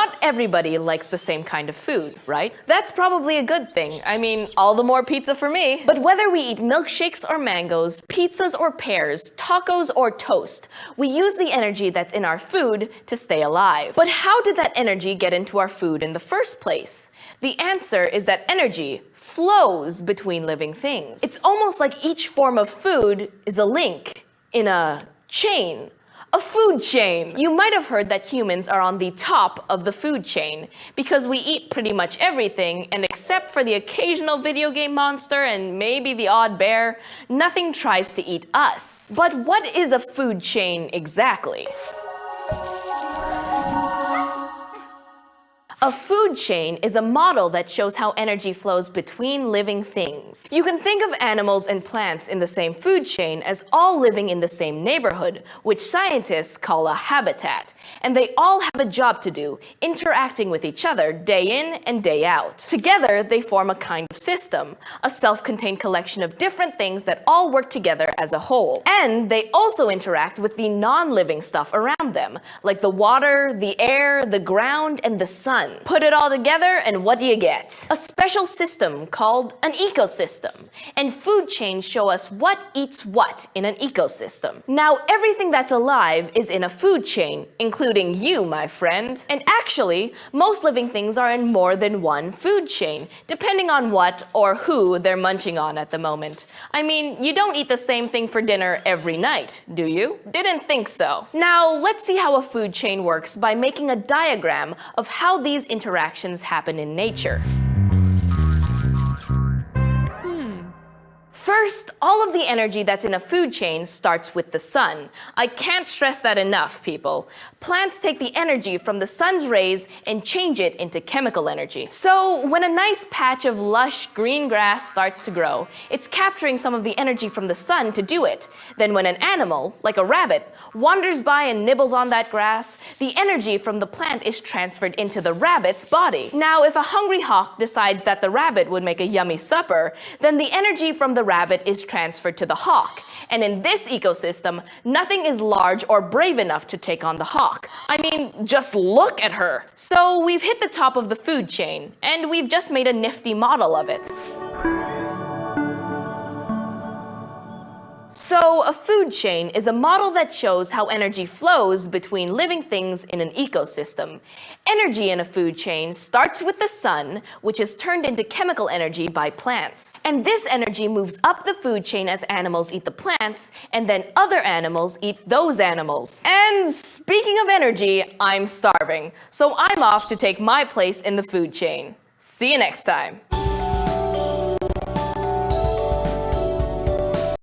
not everybody likes the same kind of food, right? That's probably a good thing. I mean, all the more pizza for me. But whether we eat milkshakes or mangoes, pizzas or pears, tacos or toast, we use the energy that's in our food to stay alive. But how did that energy get into our food in the first place? The answer is that energy flows between living things. It's almost like each form of food is a link in a chain. A food chain. You might have heard that humans are on the top of the food chain because we eat pretty much everything, and except for the occasional video game monster and maybe the odd bear, nothing tries to eat us. But what is a food chain exactly? A food chain is a model that shows how energy flows between living things. You can think of animals and plants in the same food chain as all living in the same neighborhood, which scientists call a habitat. And they all have a job to do, interacting with each other day in and day out. Together, they form a kind of system, a self-contained collection of different things that all work together as a whole. And they also interact with the non-living stuff around them, like the water, the air, the ground, and the sun. Put it all together, and what do you get? A special system called an ecosystem. And food chains show us what eats what in an ecosystem. Now, everything that's alive is in a food chain, including you, my friend. And actually, most living things are in more than one food chain, depending on what or who they're munching on at the moment. I mean, you don't eat the same thing for dinner every night, do you? Didn't think so. Now, let's see how a food chain works by making a diagram of how these interactions happen in nature. First, all of the energy that's in a food chain starts with the sun. I can't stress that enough, people. Plants take the energy from the sun's rays and change it into chemical energy. So when a nice patch of lush green grass starts to grow, it's capturing some of the energy from the sun to do it. Then when an animal, like a rabbit, wanders by and nibbles on that grass, the energy from the plant is transferred into the rabbit's body. Now, if a hungry hawk decides that the rabbit would make a yummy supper, then the energy from the rabbit is transferred to the hawk. And in this ecosystem, nothing is large or brave enough to take on the hawk. I mean, just look at her. So we've hit the top of the food chain, and we've just made a nifty model of it. So a food chain is a model that shows how energy flows between living things in an ecosystem. Energy in a food chain starts with the sun, which is turned into chemical energy by plants. And this energy moves up the food chain as animals eat the plants, and then other animals eat those animals. And speaking of energy, I'm starving, so I'm off to take my place in the food chain. See you next time.